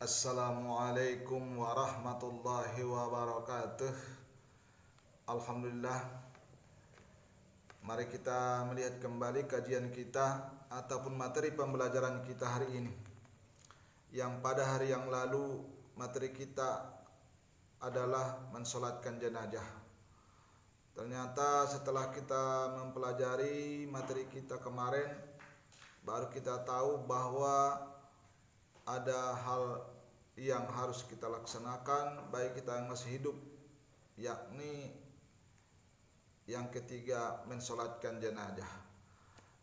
Assalamualaikum warahmatullahi wabarakatuh. Alhamdulillah. Mari kita melihat kembali kajian kita ataupun materi pembelajaran kita hari ini. Yang pada hari yang lalu materi kita adalah mensolatkan jenazah. Ternyata setelah kita mempelajari materi kita kemarin, baru kita tahu bahwa ada hal yang harus kita laksanakan baik kita yang masih hidup, yakni yang ketiga mensolatkan jenazah.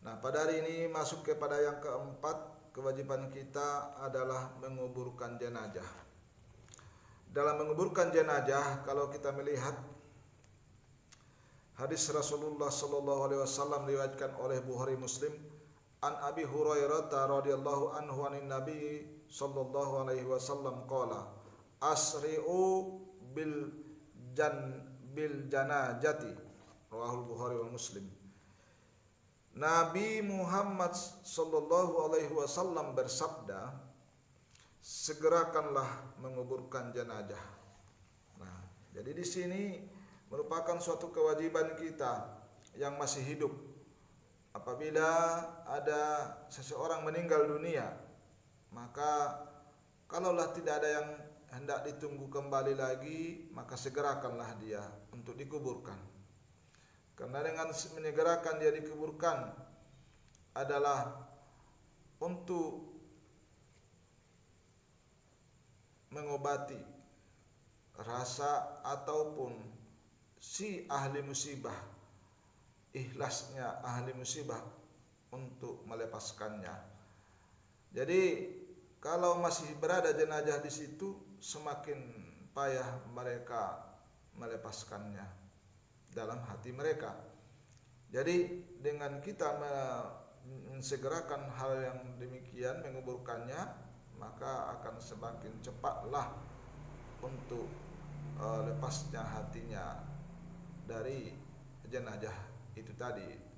Nah, pada hari ini masuk kepada yang keempat, kewajiban kita adalah menguburkan jenazah. Dalam menguburkan jenazah, kalau kita melihat hadis Rasulullah sallallahu alaihi wasallam diriwayatkan oleh Bukhari Muslim, an Abi Hurairah radhiyallahu anhu anin Nabi sallallahu alaihi wasallam qala asri'u bil janazati, rawahul Bukhari wa Muslim. Nabi Muhammad sallallahu alaihi wasallam bersabda, segerakanlah menguburkan jenazah. Nah, jadi di sini merupakan suatu kewajiban kita yang masih hidup. Apabila ada seseorang meninggal dunia, maka kalaulah tidak ada yang hendak ditunggu kembali lagi, maka segerakanlah dia untuk dikuburkan. Karena dengan menyegerakan dia dikuburkan adalah untuk mengobati rasa ataupun si ahli musibah, ikhlasnya ahli musibah untuk melepaskannya. Jadi kalau masih berada jenazah di situ, semakin payah mereka melepaskannya dalam hati mereka. Jadi dengan kita mensegerakan hal yang demikian, menguburkannya, maka akan semakin cepatlah untuk lepasnya hatinya dari jenazah itu tadi.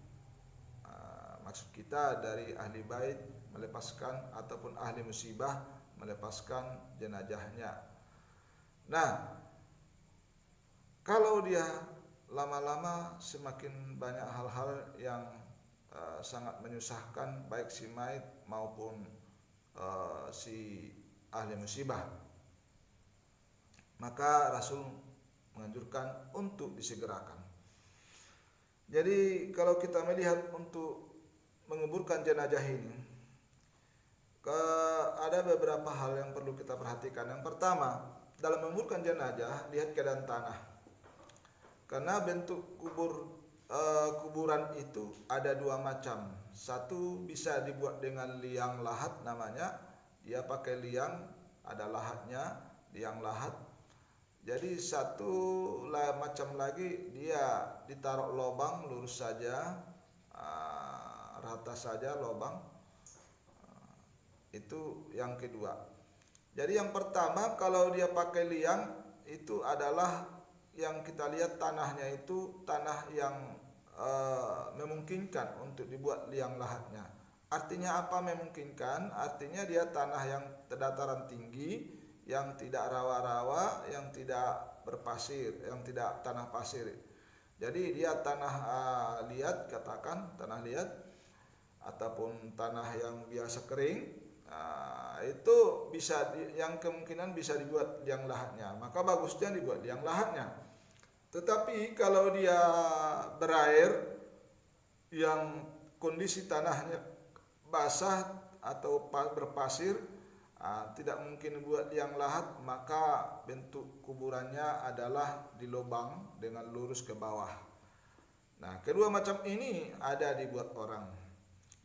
Maksud kita dari ahli bait melepaskan ataupun ahli musibah melepaskan jenazahnya. Nah, kalau dia lama-lama semakin banyak hal-hal yang sangat menyusahkan baik si mayit maupun si ahli musibah, maka Rasul menganjurkan untuk disegerakan. Jadi kalau kita melihat untuk menguburkan jenazah ini, ada beberapa hal yang perlu kita perhatikan. Yang pertama, dalam menguburkan jenazah, lihat keadaan tanah. Karena bentuk kuburan itu ada dua macam. Satu bisa dibuat dengan liang lahat namanya, dia pakai liang, ada lahatnya, liang lahat. Jadi satu macam lagi dia ditaruh lubang lurus saja, rata saja lubang. Itu yang kedua. Jadi yang pertama, kalau dia pakai liang, itu adalah yang kita lihat tanahnya itu tanah yang memungkinkan untuk dibuat liang lahatnya. Artinya apa memungkinkan? Artinya dia tanah yang dataran tinggi, yang tidak rawa-rawa, yang tidak berpasir, yang tidak tanah pasir. Jadi dia tanah liat, katakan tanah liat ataupun tanah yang biasa kering. Itu bisa yang kemungkinan bisa dibuat liang lahatnya, maka bagusnya dibuat liang lahatnya. Tetapi kalau dia berair yang kondisi tanahnya basah atau berpasir, tidak mungkin buat liang lahat, maka bentuk kuburannya adalah di lubang dengan lurus ke bawah. Nah, kedua macam ini ada dibuat orang.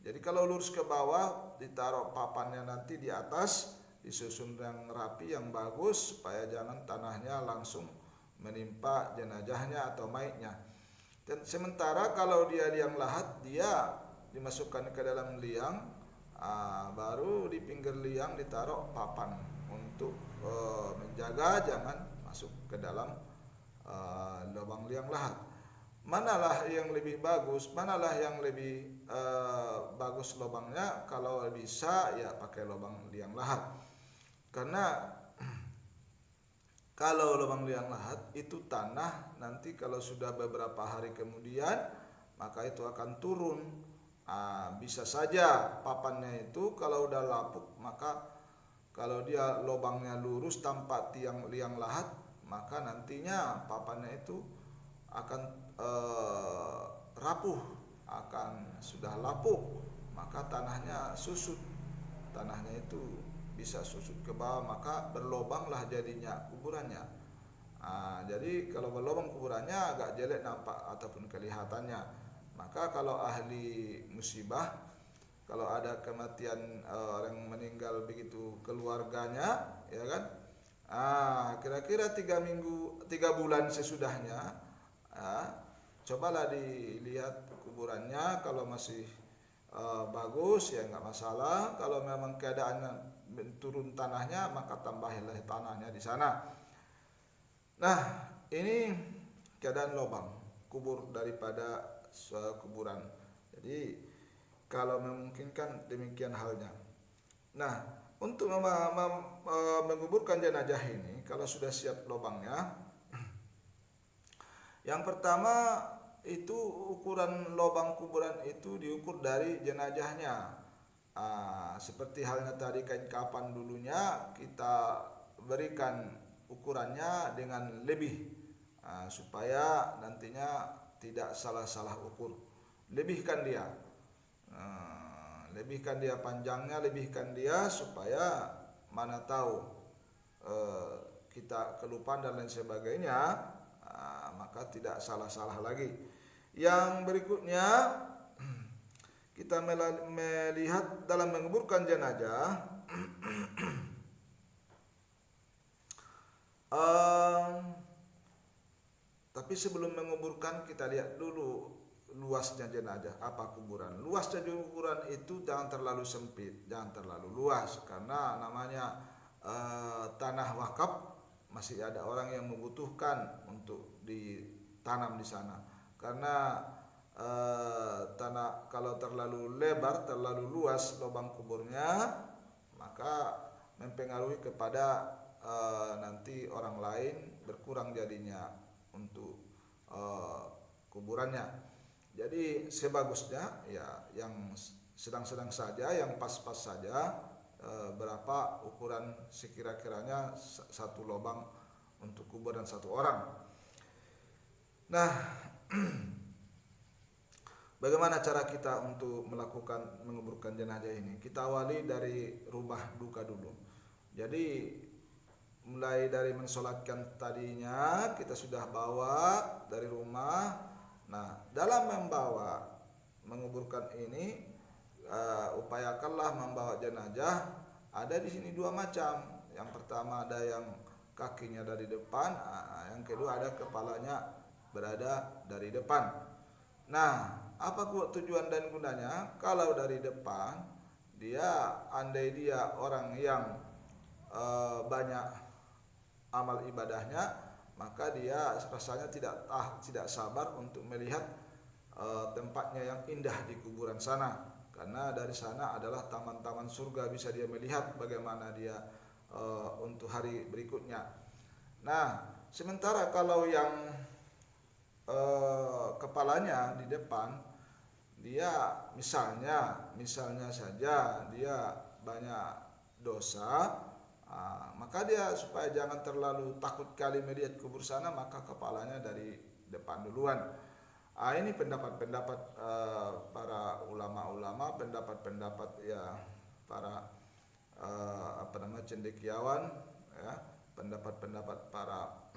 Jadi kalau lurus ke bawah, ditaruh papannya nanti di atas, disusun yang rapi, yang bagus, supaya jangan tanahnya langsung menimpa jenazahnya atau mayitnya. Dan sementara kalau dia liang lahat, dia dimasukkan ke dalam liang, baru di pinggir liang ditaruh papan untuk menjaga jangan masuk ke dalam lubang liang lahat. Manalah yang lebih bagus, manalah yang lebih bagus lubangnya? Kalau bisa ya pakai lubang liang lahat. Karena kalau lubang liang lahat itu tanah nanti kalau sudah beberapa hari kemudian maka itu akan turun. Bisa saja papannya itu kalau udah lapuk, maka kalau dia lubangnya lurus tanpa tiang liang lahat, maka nantinya papannya itu akan rapuh, akan sudah lapuk, maka tanahnya susut, tanahnya itu bisa susut ke bawah, maka berlobanglah jadinya kuburannya. Jadi kalau berlobang kuburannya agak jelek nampak ataupun kelihatannya. Maka kalau ahli musibah, kalau ada kematian orang meninggal begitu keluarganya, ya kan? Kira-kira 3 bulan sesudahnya, cobalah dilihat kuburannya. Kalau masih bagus ya nggak masalah. Kalau memang keadaannya turun tanahnya, maka tambahilah tanahnya di sana. Nah, ini keadaan lubang kubur daripada kuburan. Jadi kalau memungkinkan demikian halnya. Nah, untuk menguburkan jenazah ini, kalau sudah siap lubangnya, yang pertama itu ukuran lubang kuburan itu diukur dari jenazahnya. Seperti halnya tadi kain kapan dulunya, kita berikan ukurannya dengan lebih, supaya nantinya tidak salah-salah ukur. Lebihkan dia, panjangnya, lebihkan dia supaya mana tahu kita kelupaan dan lain sebagainya, maka tidak salah-salah lagi. Yang berikutnya kita melihat dalam menguburkan jenazah, tapi sebelum menguburkan kita lihat dulu luasnya jenazah, apa kuburan. Luasnya kuburan itu jangan terlalu sempit, jangan terlalu luas, karena namanya tanah wakaf, masih ada orang yang membutuhkan untuk ditanam di sana. Karena tanah kalau terlalu lebar, terlalu luas lubang kuburnya, maka mempengaruhi kepada nanti orang lain berkurang jadinya untuk kuburannya. Jadi sebagusnya ya yang sedang-sedang saja, yang pas-pas saja, berapa ukuran sekira-kiranya satu lubang untuk kuburan satu orang. Nah, bagaimana cara kita untuk melakukan menguburkan jenazah ini? Kita awali dari rumah duka dulu. Jadi mulai dari mensolatkan tadinya kita sudah bawa dari rumah. Nah, dalam membawa menguburkan ini, upayakanlah membawa jenazah. Ada di sini 2 macam. Yang pertama ada yang kakinya dari depan, yang kedua ada kepalanya berada dari depan. Nah, apa tujuan dan gunanya? Kalau dari depan, andai dia orang yang banyak amal ibadahnya, maka dia rasanya tidak sabar untuk melihat tempatnya yang indah di kuburan sana. Karena dari sana adalah taman-taman surga, bisa dia melihat bagaimana dia untuk hari berikutnya. Nah, sementara kalau yang kepalanya di depan, dia misalnya saja dia banyak dosa, maka dia supaya jangan terlalu takut kali melihat kubur sana, maka kepalanya dari depan duluan. Ini pendapat-pendapat para ulama-ulama, pendapat-pendapat ya para cendekiawan, ya, pendapat-pendapat para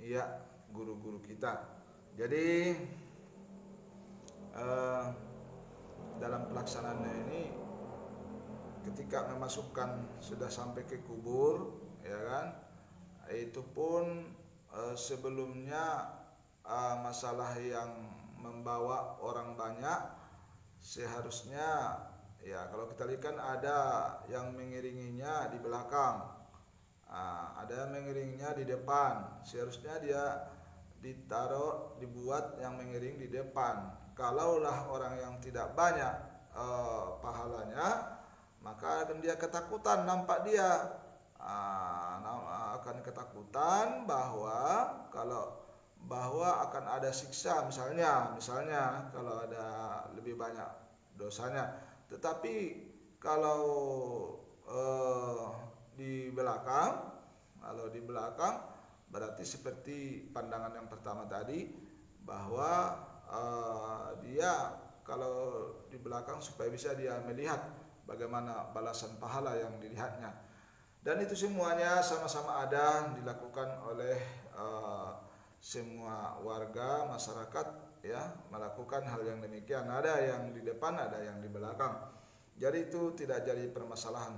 ya guru-guru kita. Jadi dalam pelaksanaannya ini, ketika memasukkan sudah sampai ke kubur, ya kan, itu pun sebelumnya masalah yang membawa orang banyak, seharusnya ya kalau kita lihat kan ada yang mengiringinya di belakang, ada yang mengiringinya di depan. Seharusnya dia dibuat yang mengiring di depan. Kalaulah orang yang tidak banyak pahalanya, maka akan dia ketakutan, nampak dia akan ketakutan bahwa akan ada siksa, misalnya kalau ada lebih banyak dosanya. Tetapi kalau di belakang berarti seperti pandangan yang pertama tadi, bahwa dia kalau di belakang supaya bisa dia melihat bagaimana balasan pahala yang dilihatnya. Dan itu semuanya sama-sama ada dilakukan oleh semua warga masyarakat, ya, melakukan hal yang demikian. Ada yang di depan, ada yang di belakang. Jadi itu tidak jadi permasalahan.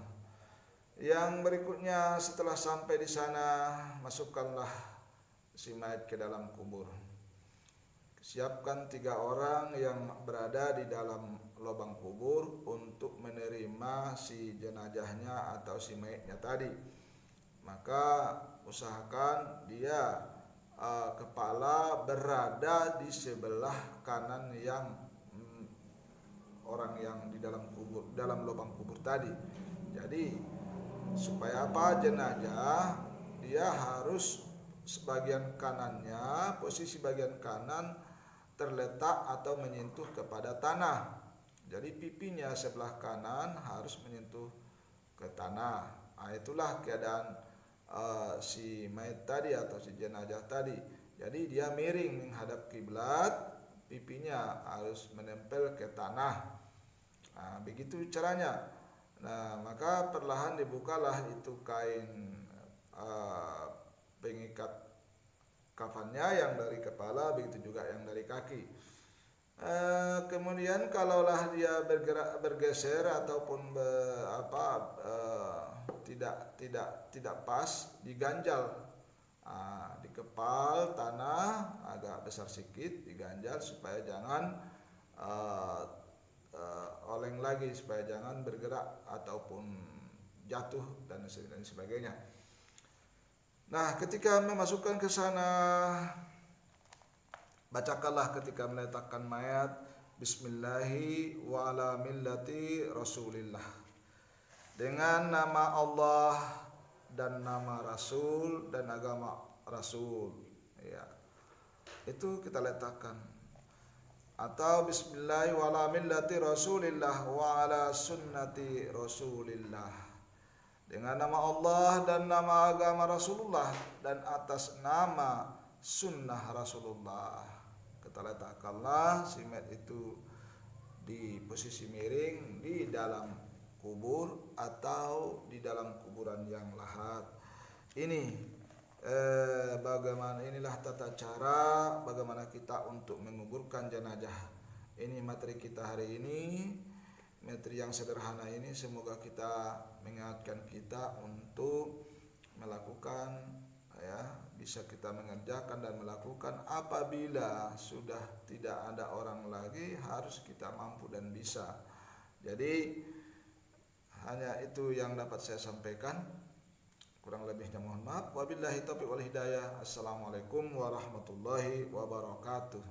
Yang berikutnya, setelah sampai di sana, masukkanlah si mayat ke dalam kubur. Siapkan 3 orang yang berada di dalam lubang kubur untuk menerima si jenazahnya atau si mayatnya tadi. Maka usahakan dia kepala berada di sebelah kanan yang orang yang di dalam kubur, dalam lubang kubur tadi. Jadi supaya apa? Jenazah dia harus sebagian kanannya, posisi bagian kanan terletak atau menyentuh kepada tanah. Jadi pipinya sebelah kanan harus menyentuh ke tanah. Itulah keadaan si mayat tadi atau si jenazah tadi. Jadi dia miring menghadap kiblat, pipinya harus menempel ke tanah. Begitu caranya. Maka perlahan dibukalah itu kain pengikat kafannya yang dari kepala, begitu juga yang dari kaki. Kemudian kalaulah dia bergeser ataupun tidak pas, diganjal, dikepal tanah agak besar sedikit, diganjal supaya jangan oleng lagi, supaya jangan bergerak ataupun jatuh dan sebagainya. Nah, ketika memasukkan ke sana, bacakanlah ketika meletakkan mayat, Bismillahi wa ala millati Rasulillah, dengan nama Allah dan nama Rasul dan agama Rasul, ya, itu kita letakkan. Atau Bismillahi wa ala millati Rasulillah wa ala sunnati Rasulillah, dengan nama Allah dan nama agama Rasulullah dan atas nama sunnah Rasulullah. Kita letakkanlah si mayat itu di posisi miring di dalam kubur atau di dalam kuburan yang lahat. Ini inilah tata cara bagaimana kita untuk menguburkan jenazah. Ini materi kita hari ini, materi yang sederhana ini. Semoga kita mengingatkan kita untuk melakukan, ya, bisa kita mengerjakan dan melakukan. Apabila sudah tidak ada orang lagi, harus kita mampu dan bisa. Jadi hanya itu yang dapat saya sampaikan. Kurang lebihnya mohon maaf. Wabillahi taufiq wal hidayah. Assalamualaikum warahmatullahi wabarakatuh.